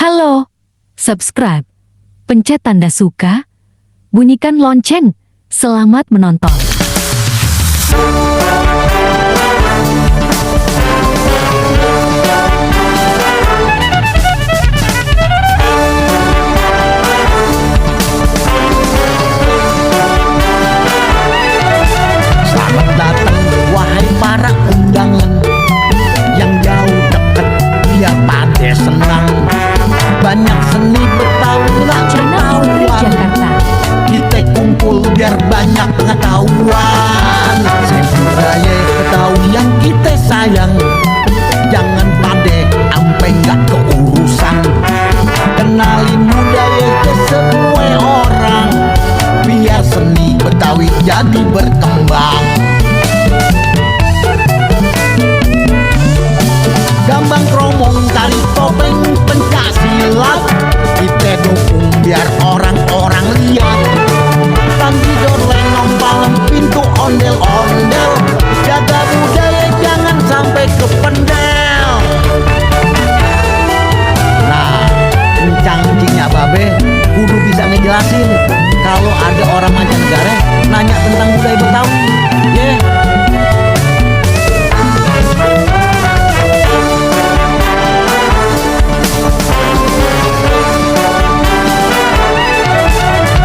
Halo, subscribe, pencet tanda suka, bunyikan lonceng. Selamat menonton. Selamat datang wahai para undangan yang jauh dekat, biar pada senang. Banyak seni Betawi lah Channel Putri ketahuan. Jakarta. Kita kumpul biar banyak pengetahuan. Budaya Betawi yang kita sayang, jangan pade ampe nggak keurusan. Kenalin budaya ke semua orang, biar seni Betawi jadi berkembang. Gambang kromong, tari topeng, pencaksilat, kita dukung biar orang-orang lihat. Tanjidor, lenong, palem, pintu, ondel-ondel, jaga budaya jangan sampai kependel. Nah, kencang-kencingnya babe kudu bisa ngejelasin kalau ada orang mancanegara nanya tentang budaya Betawi. Yeah.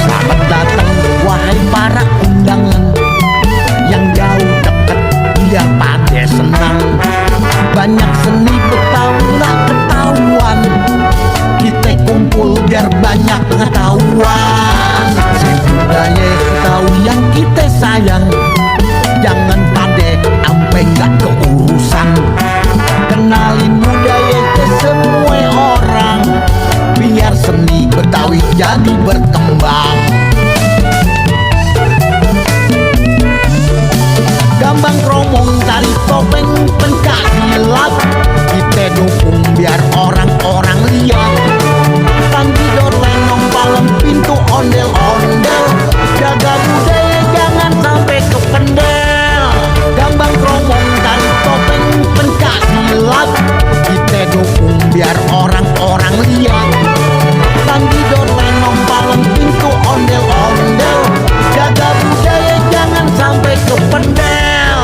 Selamat datang wahai para undangan yang jauh dekat, biar pada senang. Banyak seni Betawi lah ketahuan. Kita kumpul biar banyak pengetahuan. Budaya Betawi yang kita sayang, jangan pade ampe nggak keurusan. Kenalin budaya ke semua orang, biar seni Betawi jadi berkembang. Gambang kromong, tari topeng, pencaksilat, kita dukung biar orang-orang lihat. Tanjidor, lenong, palem, pintu, ondel-ondel, jaga budaya jangan sampai kependel. Gambang kromong, tari topeng, pencaksilat, kita dukung biar orang-orang lihat. Tanjidor, lenong, palem, pintu, ondel-ondel, jaga budaya jangan sampai kependel.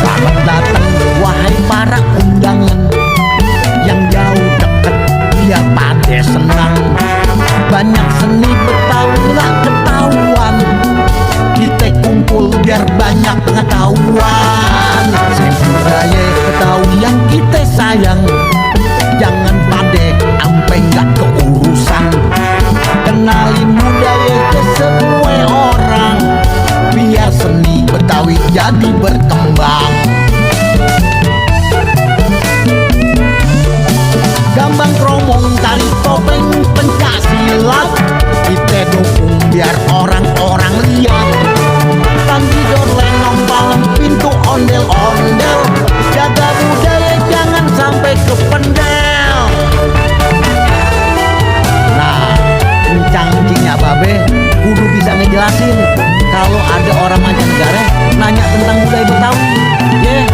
Selamat datang wahai para undangan yang jauh dekat, biar pada senang. Banyak seni Betawi lah ketahuan. Kita kumpul biar banyak pengetahuan. Budaya Betawi yang kita sayang, jangan pade ampe nggak keurusan. Kenalin budaya ke semua orang, biar seni Betawi jadi berkembang. Gambang kromong, tari topeng, pencaksilat, kita dukung biar orang-orang lihat. Tanjidor, lenong, palem, pintu, ondel-ondel, jaga budaya jangan sampai kependel. Nah, kencang-kencingnya babe kudu bisa ngejelasin kalau ada orang mancanegara nanya tentang budaya Betawi. Yeah.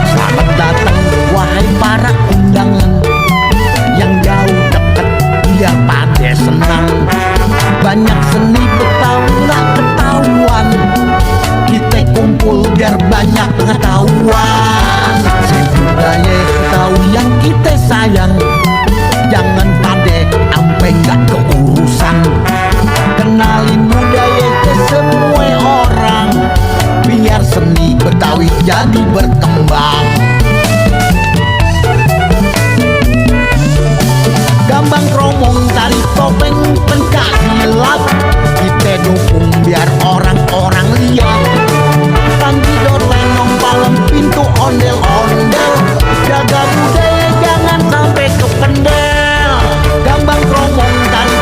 Selamat datang wahai para undangan yang jauh dekat, biar pada senang. Banyak seni Betawi lah ketahuan. Kita kumpul biar banyak pengetahuan. Budaya Betawi yang kita sayang, jangan pade ampe nggak keurusan. Kenalin budaya ke semua orang, biar seni Betawi jadi berkembang. Gambang kromong, tari topeng, pencaksilat, kita dukung biar orang-orang lihat. Tanjidor, lenong, palem, pintu, ondel-ondel, jaga budaya jangan sampai kependel. Gambang kromong, tari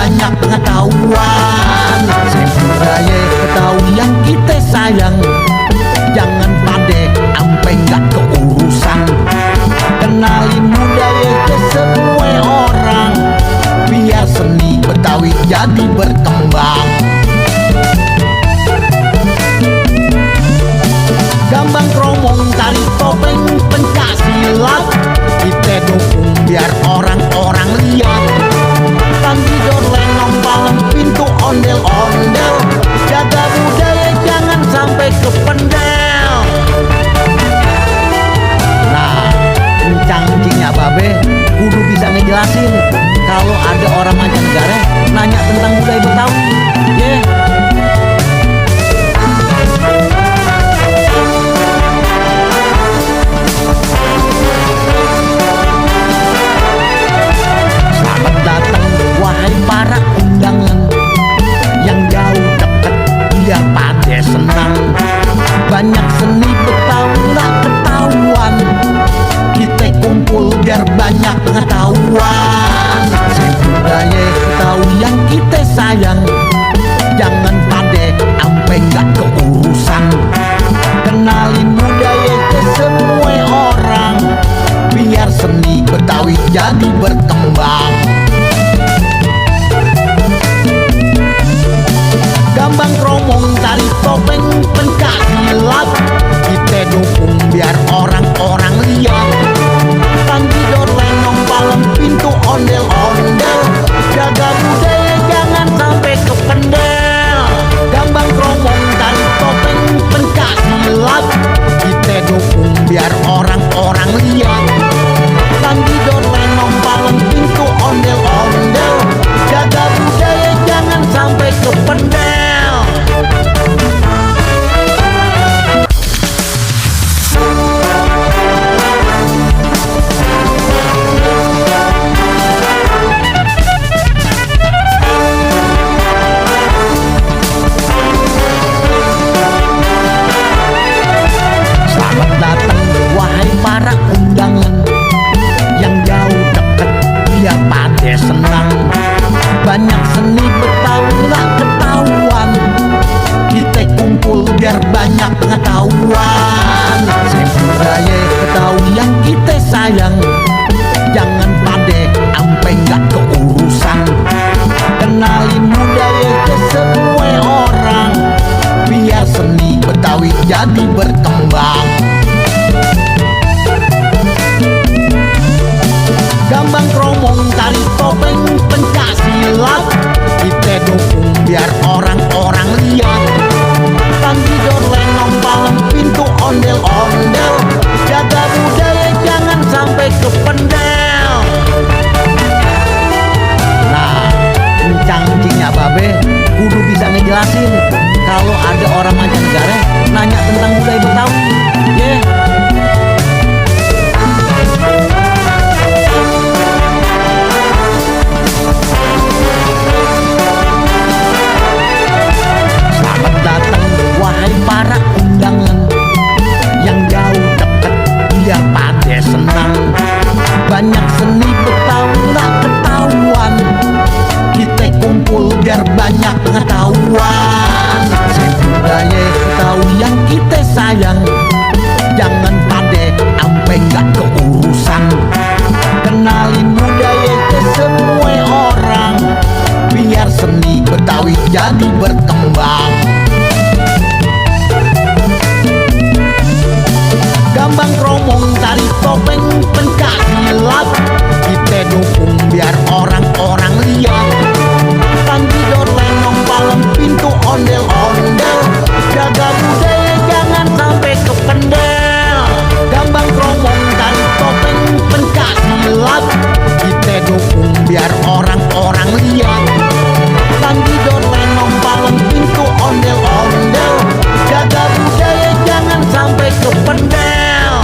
banyak pengetahuan. Semuraya Betawi yang kita sayang, jangan pade ampe nggak keurusan. Kenalin budaya ke semua orang, biar seni Betawi jadi berkembang. Gambang kromong, tari topeng, pencak silat, kita dukung biar orang-orang lihat. Tanggidor, lenong, palem, pintu, ondel-ondel, jaga budaya jangan sampai kependel. Nah, kencang-kencingnya babe kudu bisa ngejelasin kalau ada orang mancanegara nanya tentang budaya Betawi. Yeah. Wahai para undangan yang jauh dekat, biar pada senang. Banyak seni Betawi nggak ketahuan, kita kumpul biar banyak pengetahuan. Budaya Betawi yang kita sayang, jangan pada ampe nggak keurusan. Kenalin budaya ke semua orang, biar seni Betawi jadi berkembang. Gambang kromong, tari topeng, pencak silat, kita dukung biar orang-orang lihat. Tanggidor, lenong, palem, pintu, ondel-ondel, jaga budaya jangan sampai kependel. Gambang kromong, tari topeng, pencak silat, kita dukung biar orang-orang lihat. Tanggidor, lenong, palem, pintu, ondel-ondel, jaga budaya jangan sampai kependel. Selamat datang wahai para undangan yang jauh dekat, biar pada senang. Banyak seni Betawi nggak ketahuan, kita kumpul biar banyak pengetahuan. Budaya Betawi yang kita sayang, jangan pade ampe nggak keurusan. Kenalin budaya ke semua orang, biar seni Betawi jadi berkembang. Gambang kromong, tari topeng, pencak silat, kita dukung biar orang-orang lihat. Tanggidor, lenong, palem, pintu, ondel-ondel, jaga budaya jangan sampai kependel. Nah, kencang-kencingnya babe kudu bisa ngejelasin kalau ada orang mancanegara nanya tentang budaya Betawi. Yeah. Selamat datang wahai para undangan yang jauh dekat, biar pada senang. Banyak seni Betawi nggak ketahuan, kita kumpul biar banyak pengetahuan. Budaya Betawi yang kita sayang, jangan pade ampe nggak keurusan. Kenalin budaya ke semua orang, biar seni Betawi jadi berkembang. Gambang kromong, tari topeng, pencak silat, kita dukung biar orang-orang lihat. Tanggidor, lenong, palem, pintu, ondel-ondel, jaga budaya jangan sampai kependel. Gambang kromong, tari topeng, pencak silat, kita dukung biar orang-orang lihat. Tanggidor, lenong, palem, pintu, ondel-ondel, jaga budaya jangan sampai kependel.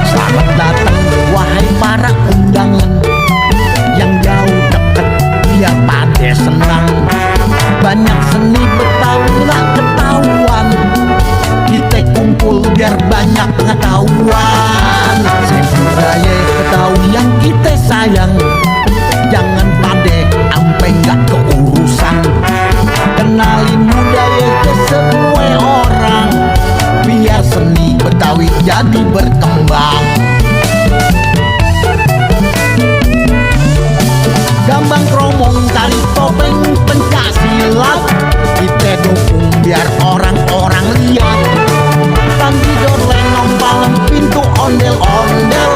Selamat datang wahai para undangan kita sayang. Jangan pade ampe nggak keurusan. Kenalin budaya ke semua orang, biar seni Betawi jadi berkembang. Gambang kromong, tari topeng, pencak silat, kita dukung biar orang-orang lihat. Tanggidor, lenong, palem, pintu, ondel-ondel,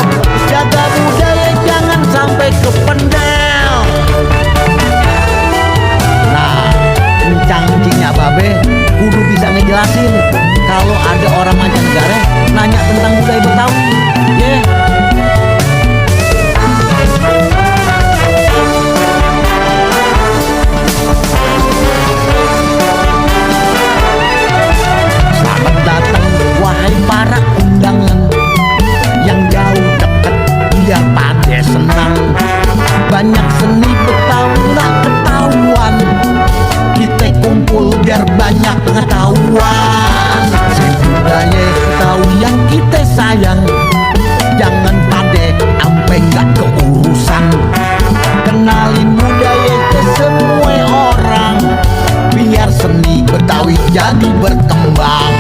jaga budaya jangan sampai kependel. Nah, kencang-cingnya babe kudu bisa ngejelasin kalau ada orang mancanegara nanya tentang budaya Betawi. Yeah. Selamat datang wahai para undangan yang jauh dekat, biar pada senang. Banyak seni Betawi nak ketahuan, kita kumpul biar banyak pengetahuan. Seni budaya Betawi yang kita sayang, jangan pade ampe nggak keurusan. Kenalin budaya ke semua orang, biar seni Betawi jadi berkembang.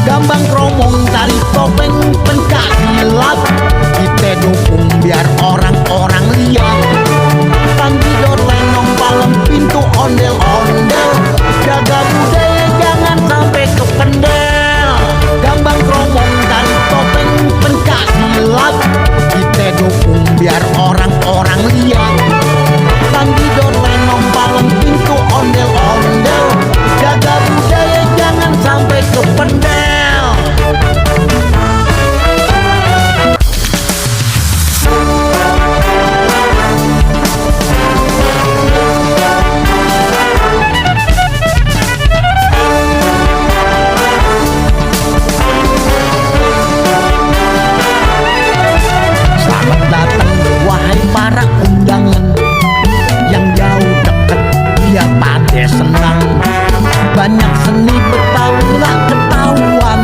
Gambang kromong, tari topeng, pencak silat, kita dukung biar orang-orang lihat. Tanggidor, lenong, palem, pintu, ondel-ondel, jaga budaya jangan sampai kependel. Gambang kromong, tari topeng, pencak silat, kita dukung biar orang-orang lihat. Tanggidor, lenong, palem, pintu, ondel-ondel, jaga budaya jangan sampai kependel. Selamat datang wahai para undangan yang jauh dekat, biar pada senang. Banyak seni Betawi nak ketahuan,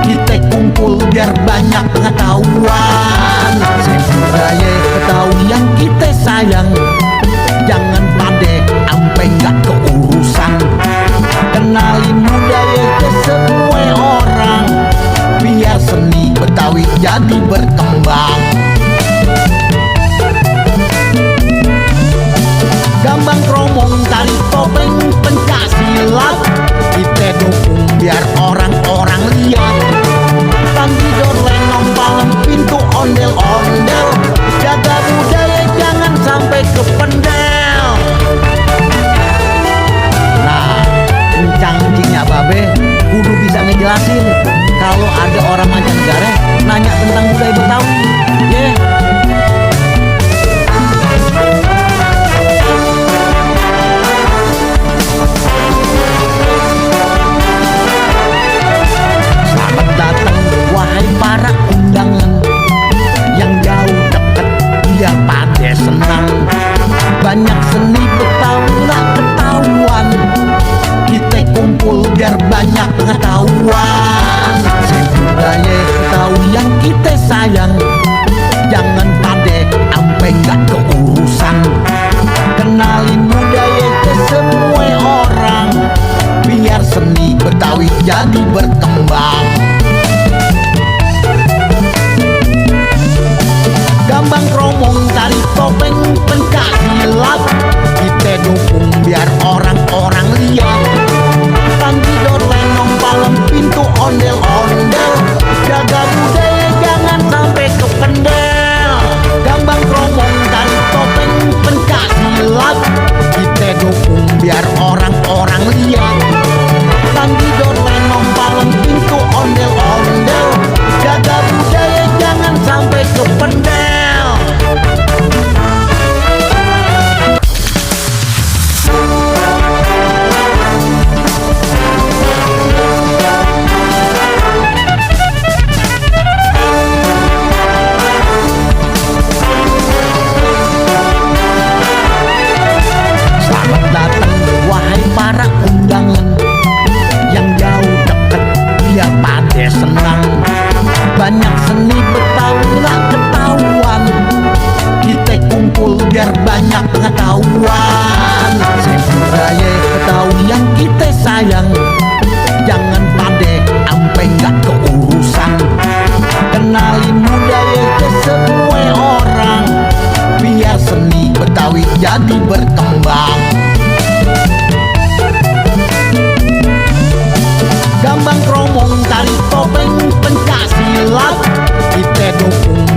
kita kumpul biar banyak pengetahuan. Seni budaya Betawi yang kita sayang, jangan pade ampe nggak keurusan. Kenalin budaya ke semua orang, biar seni Betawi jadi berkembang. Gambang kromong, tari topeng, pencak silat, kita dukung biar orang-orang lihat. Tanggidor, lenong, palem, pintu, ondel-ondel, jaga budaya jangan sampai kependel. Nah, kencang-cingnya babe kudu bisa ngejelasin kalau ada orang mancanegara nanya tentang budaya Betawi.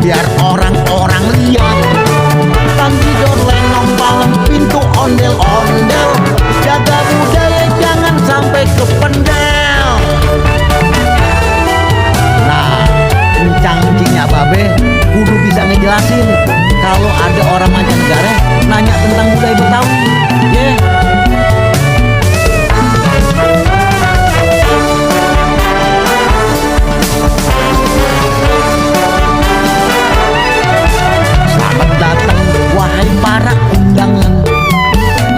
biar orang-orang lihat. Tangkidor lenong palem pintu ondel-ondel, jaga budaya jangan sampai kependel. Nah, kencang-kencingnya babe kudu bisa ngejelasin kalau ada orang mancanegara nanya tentang budaya Betawi. Selamat datang wahai para undangan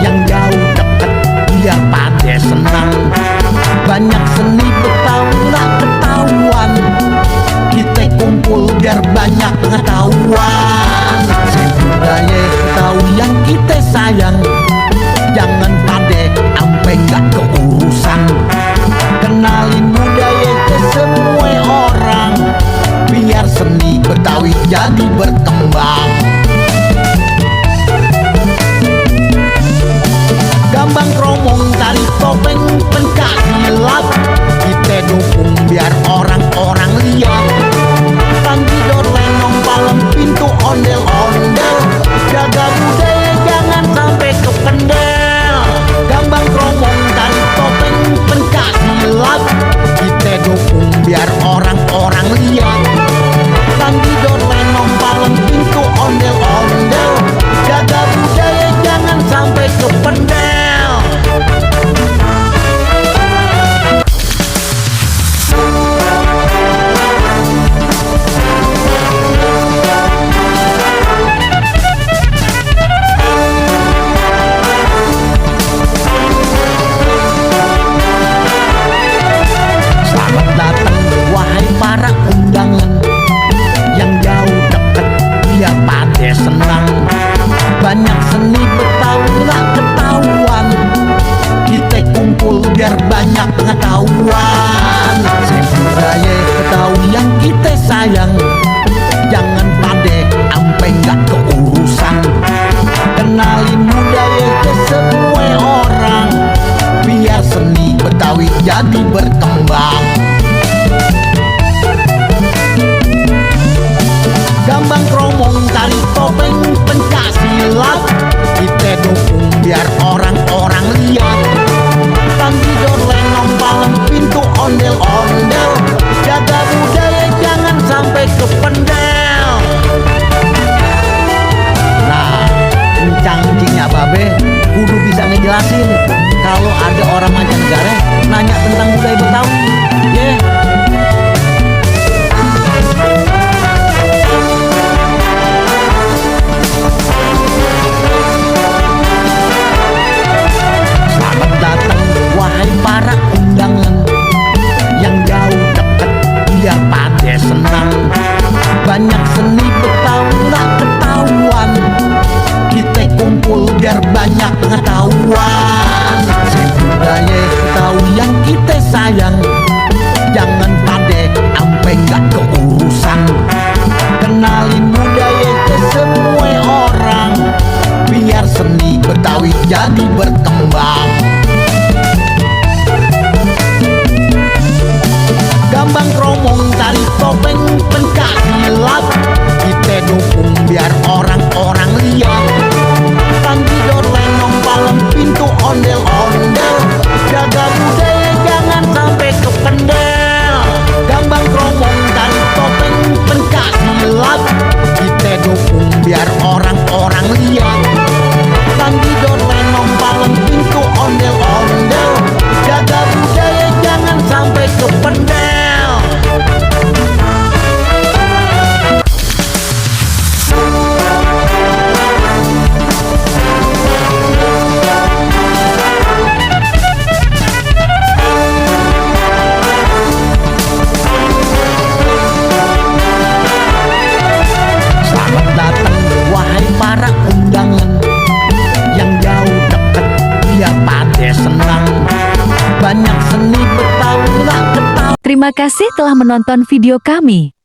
yang jauh dekat, biar pada senang. Banyak seni Betawi nggak ketahuan, kita kumpul biar banyak pengetahuan. Budaya Betawi yang kita sayang, jangan pade ampe nggak keurusan. Kenalin budaya ke semua orang, biar seni Betawi jadi berkembang. Gambang kromong tari topeng pencak silat, kita dukung biar orang-orang lihat. Tangkidor lenong palem pintu ondel-ondel, jaga budaya jangan sampai kependel. Gambang kromong tari topeng pencak silat, kita dukung biar orang-orang lihat. Tangkidor lenong palem pintu ondel-ondel, jaga budaya jangan sampai kependel. Selamat datang wahai para undangan yang jauh dekat, biar pada senang. Banyak seni Betawi nggak ketahuan, kita kumpul biar banyak pengetahuan. Budaya Betawi yang kita sayang, jangan pade ampe nggak keurusan. Kenalin budaya ke semua orang, biar seni Betawi jadi berkembang. Gambang kromong tari topeng pencak silat, kita dukung biar orang-orang lihat. Tangkidor lenong palem pintu ondel-ondel, jaga budaya jangan sampai kependel. Nah, kencang-kencingnya babe kudu bisa ngejelasin kalau ada orang mancanegara nanya tentang budaya Betawi. Selamat datang wahai para undangan yang jauh dekat, biar pada senang. Banyak seni Betawi nggak ketahuan, kita kumpul biar banyak pengetahuan. Budaya Betawi yang kita sayang, jangan pade ampe nggak keurusan. Kenalin budaya ke semua orang, biar seni Betawi jadi berkembang. Gambang kromong tari topeng pencak silat, kita dukung biar orang-orang lihat. Tangkidor lenong palem pintu ondel-ondel, jaga budaya jangan sampai kependel. Gambang kromong tari topeng pencak silat, kita dukung biar orang-orang lihat. Tangkidor lenong palem pintu ondel-ondel, jaga budaya jangan sampai kependel. Selamat datang wahai para undangan yang jauh dekat, biar pada senang. Banyak seni Betawi nggak ketahuan. Terima kasih telah menonton video kami.